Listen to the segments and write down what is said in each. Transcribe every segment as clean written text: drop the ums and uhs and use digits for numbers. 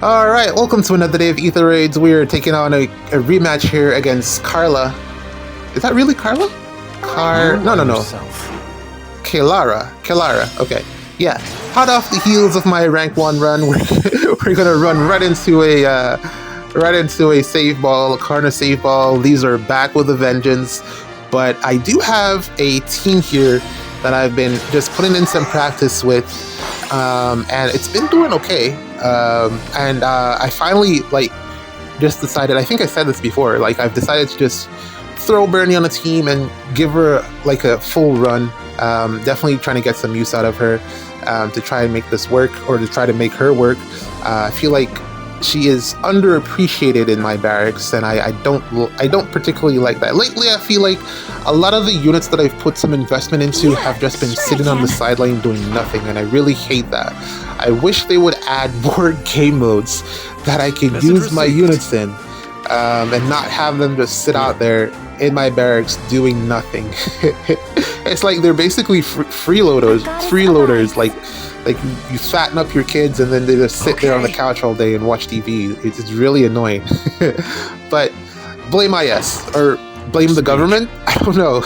Alright, welcome to another day of Ether Raids. We're taking on a rematch here against Carla. Is that really Carla? No. Kelara, okay. Yeah, hot off the heels of my rank 1 run, we're gonna run right into a save ball, a Karna save ball. These are back with a vengeance, but I do have a team here that I've been just putting in some practice with, and it's been doing okay. I finally just decided, I think I said this before, I've decided to just throw Bernie on a team and give her a full run. Definitely trying to get some use out of her, to try and make this work, or to try to make her work. I feel like she is underappreciated in my barracks, and I don't particularly like that. Lately, I feel like a lot of the units that I've put some investment into have just been sitting on the sideline doing nothing, and I really hate that. I wish they would add more game modes that I can use my units in, and not have them just sit out there in my barracks doing nothing. It's like they're basically freeloaders, like you fatten up your kids and then they just sit there on the couch all day and watch TV. It's really annoying. But blame IS or blame the government? I don't know.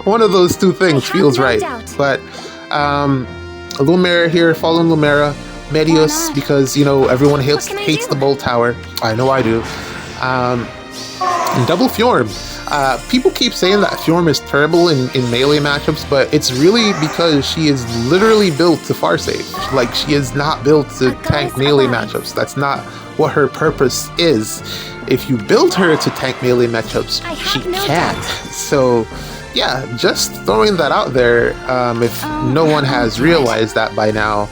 One of those two things feels right. But Lumera here, following Lumera, Medios, because everyone hates the Bolt Tower. I know I do. And double Fjorm. People keep saying that Fjorm is terrible in melee matchups, but it's really because she is literally built to far save. She is not built to tank melee matchups. That's not what her purpose is. If you build her to tank melee matchups, she can't. So yeah, just throwing that out there, if no one has realized that by now,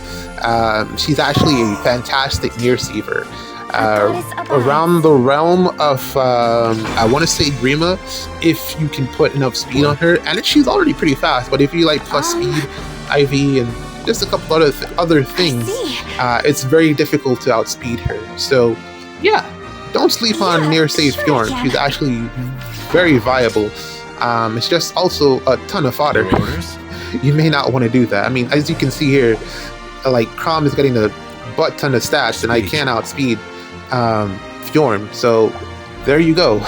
she's actually a fantastic near siever. Around the realm of, I want to say Grima, if you can put enough speed on her, and she's already pretty fast, but if you plus speed, IV, and just a couple other things, it's very difficult to outspeed her. So yeah, don't sleep on near save Fjorm. She's actually very viable. It's just also a ton of fodder. You may not want to do that. I mean, as you can see here, Crom is getting a butt ton of stats, and I can't outspeed Fjorm, so there you go.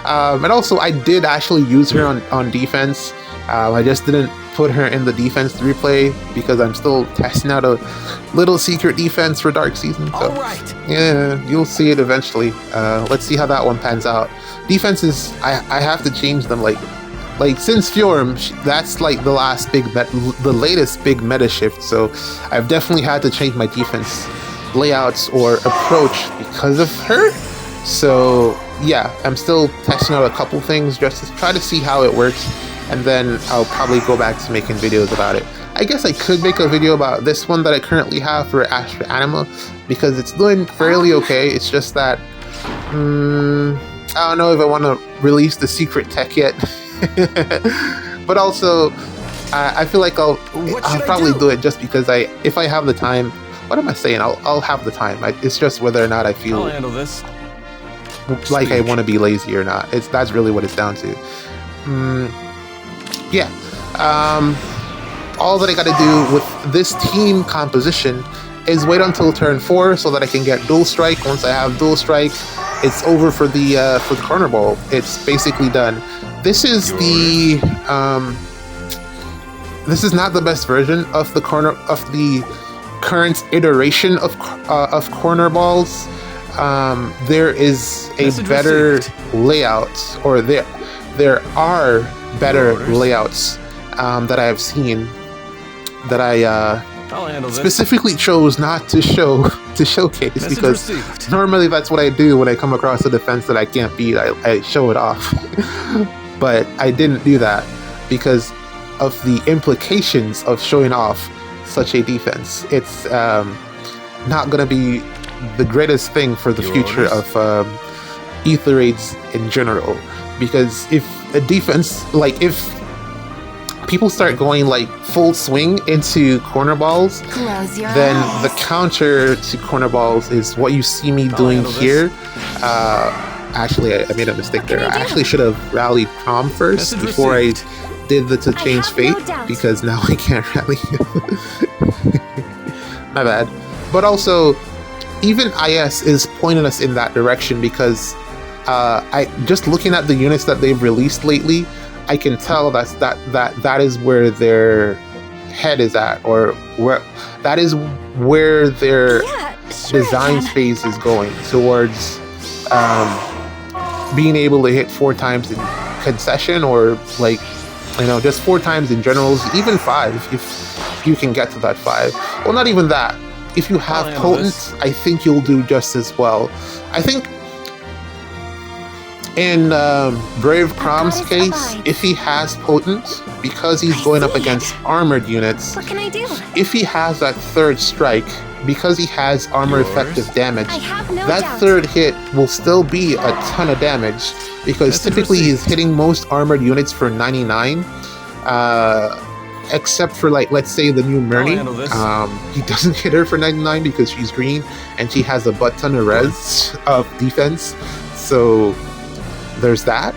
And also, I did actually use her on defense. I just didn't put her in the defense replay because I'm still testing out a little secret defense for Dark Season. So yeah, you'll see it eventually. Let's see how that one pans out. Defenses, I have to change them. Since Fjorm, that's the latest big meta shift. So I've definitely had to change my defense layouts or approach because of her. So yeah, I'm still testing out a couple things just to try to see how it works, and then I'll probably go back to making videos about it. I guess I could make a video about this one that I currently have for Astra Anima, because it's doing fairly okay. It's just that I don't know if I want to release the secret tech yet. But also I feel like I'll probably do it just because if I have the time. What am I saying? I'll have the time. It's just whether or not I feel I'll handle this. Like I want to be lazy or not. That's really what it's down to. Yeah. All that I got to do with this team composition is wait until turn 4 so that I can get dual strike. Once I have dual strike, it's over for the corner ball. It's basically done. This is the this is not the best version of the current iteration of corner balls. There is a better layout, or there are better layouts that I have seen that I specifically chose not to showcase, because normally that's what I do when I come across a defense that I can't beat. I show it off. But I didn't do that because of the implications of showing off such a defense. It's not going to be the greatest thing for the future of Ether Raids in general, because if a defense, if people start going full swing into corner balls, then the counter to corner balls is what you see me doing here. Actually, I made a mistake there. I actually should have rallied Crom first before I did the to change fate, because now I can't rally. My bad. But also, even IS is pointing us in that direction because I just looking at the units that they've released lately, I can tell that is where their head is at, or where that is where their design phase is going towards being able to hit 4 times in concession, or like, you know, just 4 times in generals, even 5 if you can get to that 5. Well, not even that. If you have potent, I think you'll do just as well. I think in Brave Crom's case, if he has potent, because he's going up against armored units, What can I do? if he has that 3rd strike, because he has armor effective damage, I have no that doubt. 3rd hit will still be a ton of damage, because typically he's hitting most armored units for 99, except for, like, let's say the new Myrnie. He doesn't hit her for 99 because she's green and she has a butt ton of res of defense, so there's that.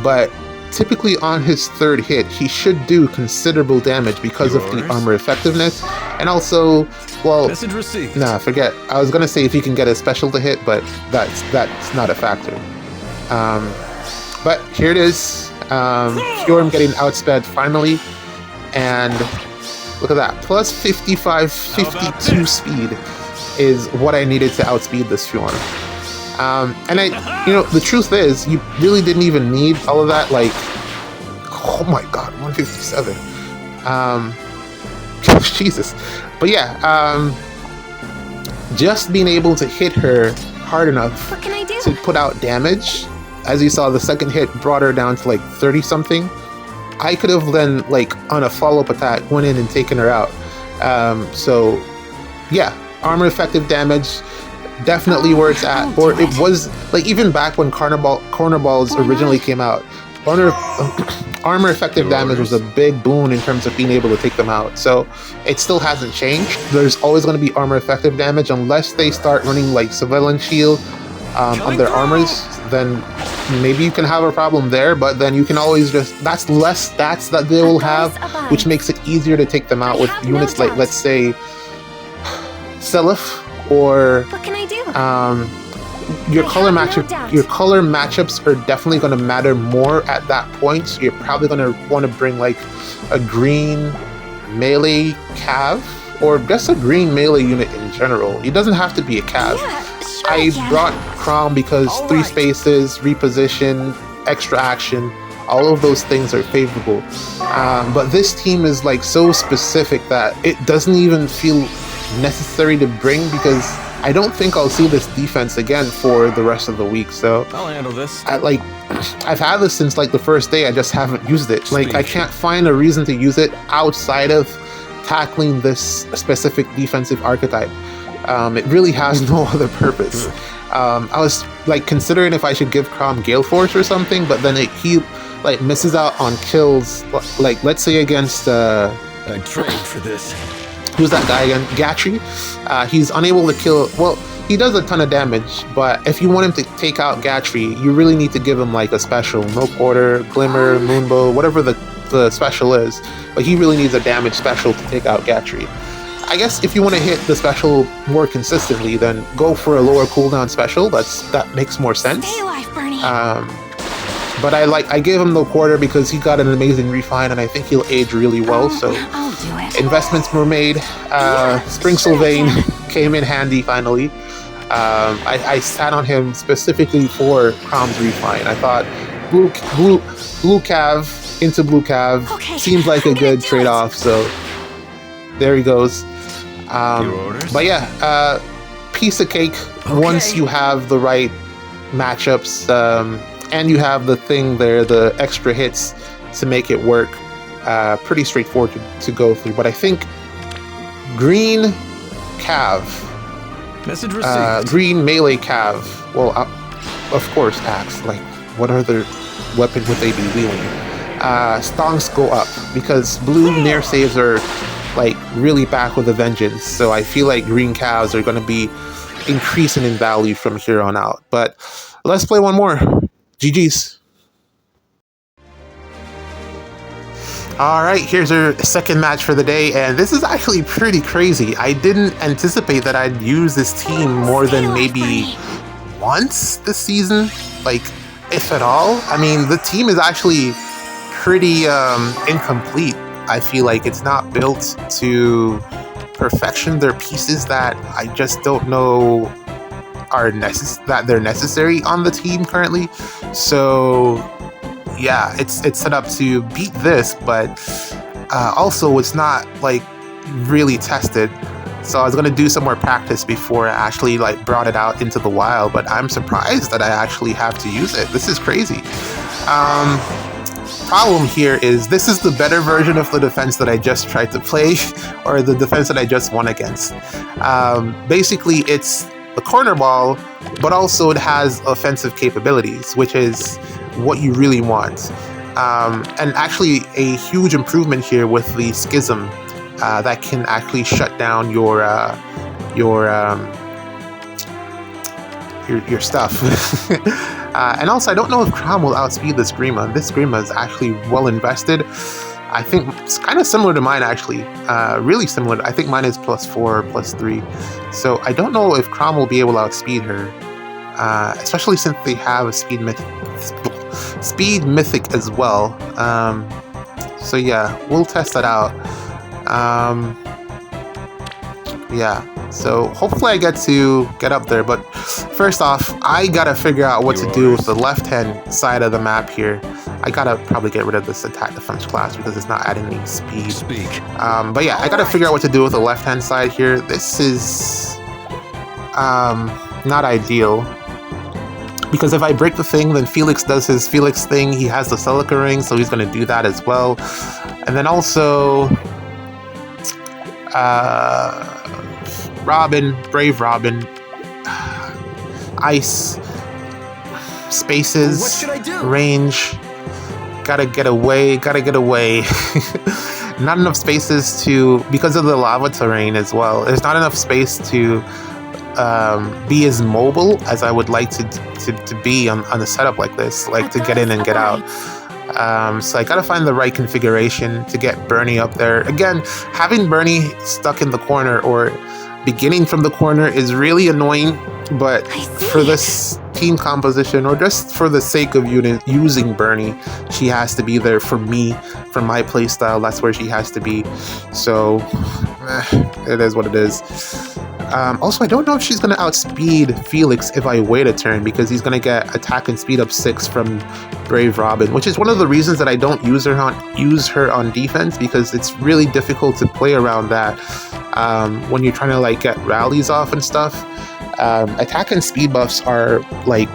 But typically on his 3rd hit, he should do considerable damage because of the armor effectiveness, and also, well, nah, forget. I was gonna say if he can get a special to hit, but that's not a factor. But here it is, Fjorm getting outsped finally, and look at that, plus 55, 52 speed is what I needed to outspeed this Fjorm. And you know, the truth is, you really didn't even need all of that, like, oh my god, 157. Jesus. But yeah, just being able to hit her hard enough What can I do? to put out damage, as you saw, the 2nd hit brought her down to like 30 something. I could have then, like, on a follow-up attack, went in and taken her out. So yeah, armor effective damage, definitely where it's at. Or it was, like, even back when corner balls originally came out, armor effective damage was a big boon in terms of being able to take them out. So it still hasn't changed. There's always going to be armor effective damage unless they start running like surveillance shield on their armors. Then maybe you can have a problem there, but then you can always just, that's less stats that they will have, which makes it easier to take them out with units like, let's say, Seliph, or What can I do? your color matchups are definitely going to matter more at that point. So you're probably going to want to bring like a green melee cav, or just a green melee unit in general. It doesn't have to be a cav. I brought Crom because 3 spaces, reposition, extra action, all of those things are favorable. But this team is like so specific that it doesn't even feel necessary to bring, because I don't think I'll see this defense again for the rest of the week. So I'll handle this. I've had this since like the first day. I just haven't used it. Like, I can't find a reason to use it outside of tackling this specific defensive archetype. It really has no other purpose. I was like considering if I should give Crom Gale Force or something, but then he like misses out on kills. Like, let's say against I trained for this. who's that guy again? Gatry. He's unable to kill. Well, he does a ton of damage, but if you want him to take out Gatry, you really need to give him like a special Milk Order, Glimmer, Moonbow, whatever the special is. But he really needs a damage special to take out Gatry. I guess if you want to hit the special more consistently, then go for a lower cooldown special. That makes more sense. Stay alive, Bernie. But I gave him the quarter because he got an amazing refine, and I think he'll age really well. So I'll do it. investments were made. Spring Sylvain came in handy finally. I sat on him specifically for Crom's refine. I thought blue cav into blue cav seems like a good trade-off. So there he goes. But yeah, piece of cake once you have the right matchups, and you have the thing there, the extra hits to make it work. Pretty straightforward to go through. But I think green cav, message received. green melee cav, well, of course axe, like what other weapon would they be wielding? Stonks go up because blue near saves are like really back with a vengeance, so I feel like green calves are going to be increasing in value from here on out. But let's play one more. GG's. All right, here's our second match for the day, and this is actually pretty crazy. I didn't anticipate that I'd use this team more than maybe once this season, like, if at all. I mean, the team is actually pretty incomplete. I feel like it's not built to perfection. There are pieces that I just don't know that they're necessary on the team currently. So yeah, it's set up to beat this, but also it's not like really tested. So I was gonna do some more practice before I actually like brought it out into the wild, but I'm surprised that I actually have to use it. This is crazy. Problem here is this is the better version of the defense that I just tried to play, or the defense that I just won against. Basically, it's the corner ball, but also it has offensive capabilities, which is what you really want. And actually a huge improvement here with the schism that can actually shut down your stuff. And also, I don't know if Crom will outspeed this Grima. This Grima is actually well invested. I think it's kind of similar to mine, actually. Really similar. I think mine is +4, +3. So I don't know if Crom will be able to outspeed her, especially since they have a speed mythic as well. So yeah, we'll test that out. Yeah, so hopefully I get up there, but first off, I gotta figure out what to do with the left-hand side of the map here. I gotta probably get rid of this attack defense class because it's not adding any speed. But yeah, I gotta figure out what to do with the left-hand side here. This is not ideal, because if I break the thing, then Felix does his Felix thing. He has the Celica ring, so he's gonna do that as well. And then also Robin, Brave Robin, ice, spaces, what should I do? Range, gotta get away. Not enough spaces because of the lava terrain as well. There's not enough space to be as mobile as I would like to be on a setup like this, like to get in and get out. So I gotta find the right configuration to get Bernie up there. Again, having Bernie stuck in the corner or beginning from the corner is really annoying, but for this team composition, or just for the sake of using Bernie, she has to be there for me, for my playstyle. That's where she has to be. So it is what it is. Also, I don't know if she's going to outspeed Felix if I wait a turn, because he's going to get attack and speed up 6 from Brave Robin, which is one of the reasons that I don't use her on defense, because it's really difficult to play around that when you're trying to like get rallies off and stuff. Attack and speed buffs are like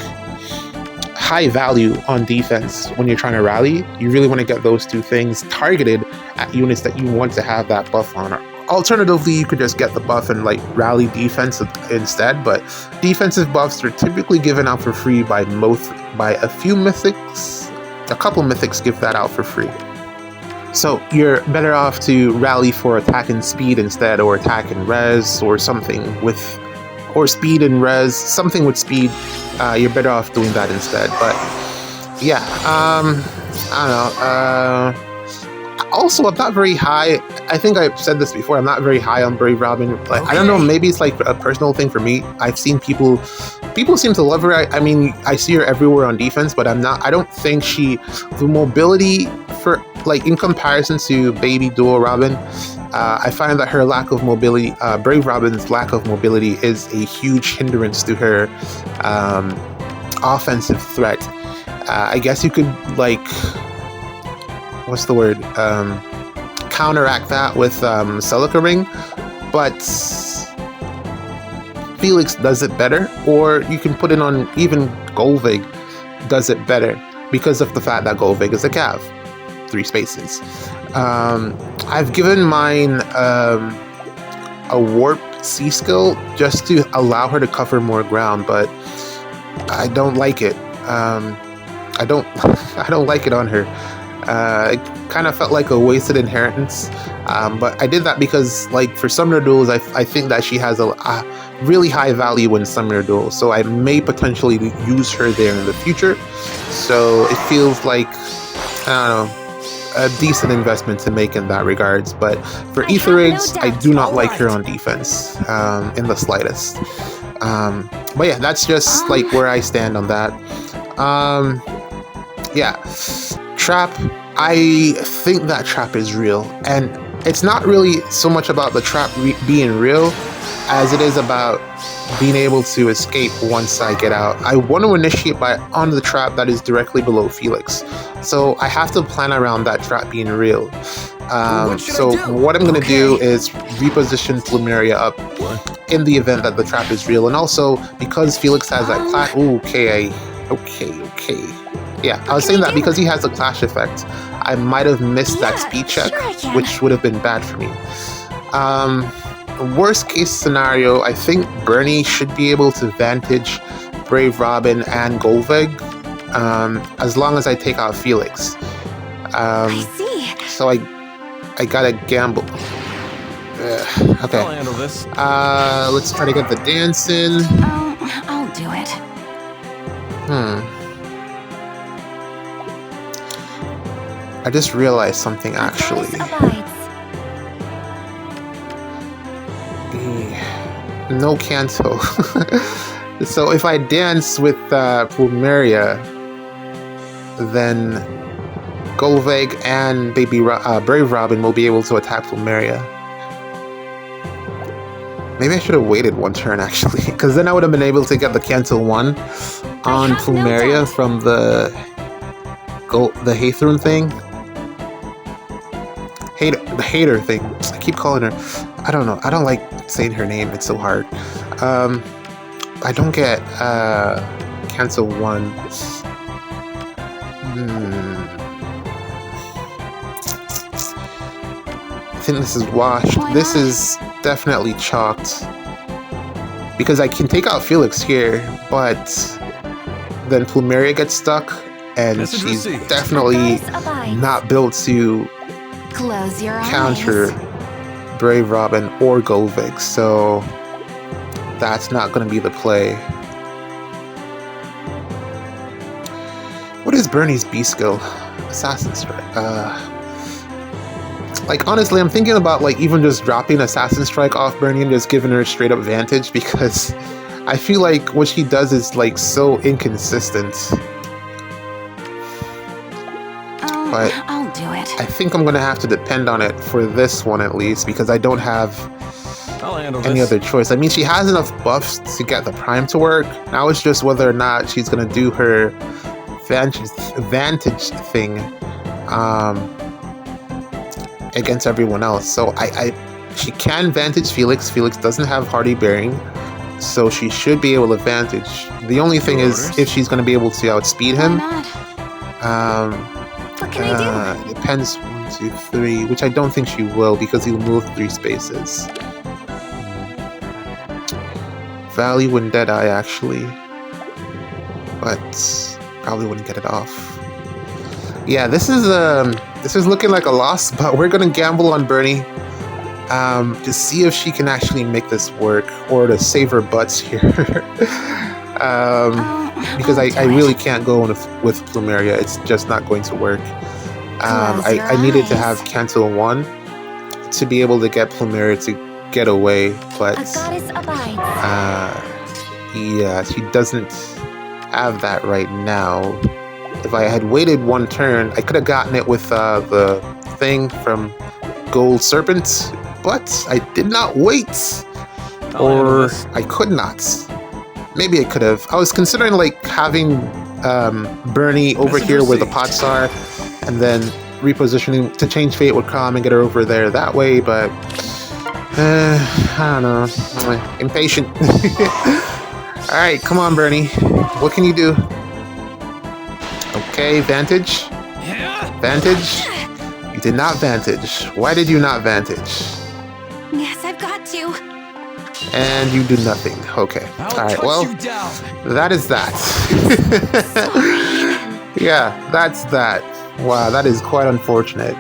high value on defense when you're trying to rally. You really want to get those two things targeted at units that you want to have that buff on. Alternatively, you could just get the buff and like rally defense instead, but defensive buffs are typically given out for free by a few mythics. A couple mythics give that out for free. So you're better off to rally for attack and speed instead, or attack and res, or something with, or speed and res, something with speed. You're better off doing that instead. But yeah, I don't know. Also, I'm not very high. I think I've said this before. I'm not very high on Brave Robin. Like, okay. I don't know. Maybe it's like a personal thing for me. I've seen people seem to love her. I mean, I see her everywhere on defense, but I don't think the mobility for, like, in comparison to Baby Duo Robin, I find that her lack of mobility, Brave Robin's lack of mobility, is a huge hindrance to her offensive threat. I guess you could, like, what's the word? Counteract that with Celica ring, but Felix does it better, or you can put it on, even Golvig does it better because of the fact that Golvig is a cav, 3 spaces. I've given mine a warp C skill just to allow her to cover more ground, but I don't like it. I don't like it on her. It kind of felt like a wasted inheritance, but I did that because, like, for Summoner Duels, I think that she has a really high value in Summoner Duels, so I may potentially use her there in the future. So it feels like, I don't know, a decent investment to make in that regards. But for Aetherids, I do not like her on defense in the slightest. But yeah, that's just like where I stand on that. Yeah, Trap. I think that Trap is real, and it's not really so much about the Trap being real as it is about being able to escape once I get out. I want to initiate on the trap that is directly below Felix, so I have to plan around that trap being real. So what I'm going to do is reposition Plumeria up in the event that the trap is real, and also because Felix has that clash. Okay. Yeah, I was saying that because he has the clash effect, I might have missed that speed check, which would have been bad for me. Worst case scenario, I think Bernie should be able to vantage Brave Robin and Golveg, as long as I take out Felix. I see. So I gotta gamble. Okay. I'll handle this. Let's try to get the dance in. I'll do it. I just realized something actually. No Kanto. So if I dance with Plumeria, then Golveg and Brave Robin will be able to attack Plumeria. Maybe I should have waited one turn actually, because then I would have been able to get the Kanto 1 on Plumeria from the Hathorn thing. The hater thing. I keep calling her. I don't know. I don't like saying her name. It's so hard. I don't get Kanto 1. I think this is washed. This is definitely chalked. Because I can take out Felix here, but then Plumeria gets stuck, and she's definitely not built to counter Brave Robin or Golvig, so that's not going to be the play. What is Bernie's B skill? Assassin Strike. Like, honestly, I'm thinking about like even just dropping Assassin Strike off Bernie and just giving her straight up Vantage, because I feel like what she does is like so inconsistent. But I'll do it. I think I'm gonna have to depend on it for this one at least, because I don't have any other choice. I mean, she has enough buffs to get the Prime to work. Now it's just whether or not she's gonna do her Vantage thing against everyone else. So she can Vantage Felix. Felix doesn't have Hardy Bearing, so she should be able to Vantage. The only thing is if she's gonna be able to outspeed him. What can I do? Depends. 1, 2, 3, which I don't think she will, because he'll move 3 spaces. Valley wouldn't Deadeye actually, but probably wouldn't get it off. Yeah, this is looking like a loss, but we're gonna gamble on Bernie to see if she can actually make this work, or to save her butts here. Because I really can't go with Plumeria. It's just not going to work. I needed to have Kanto 1 to be able to get Plumeria to get away, but yeah, she doesn't have that right now. If I had waited one turn, I could have gotten it with the thing from Gold Serpent, but I did not wait, or I could not. Maybe I could have. I was considering like having Bernie over here where the pots are, and then repositioning to change fate would come and get her over there that way, but I don't know. Impatient. Alright, come on, Bernie. What can you do? Okay, Vantage. Vantage. You did not Vantage. Why did you not Vantage? Yes, I've got to. And you do nothing. Okay. Alright, well, that is that. Yeah, that's that. Wow, that is quite unfortunate.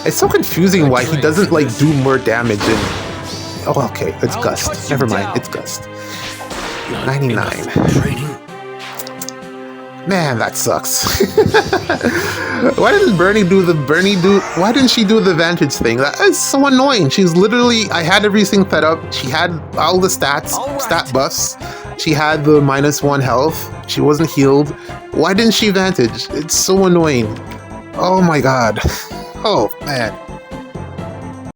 It's so confusing why he doesn't like do more damage and... Oh, okay, it's Gust. Never mind, it's Gust. 99. Man, that sucks. Why didn't why didn't she do the Vantage thing? That is so annoying. She's literally, I had everything set up. She had all the stats, stat buffs. She had the -1 health. She wasn't healed. Why didn't she Vantage? It's so annoying. Oh my god. Oh, man.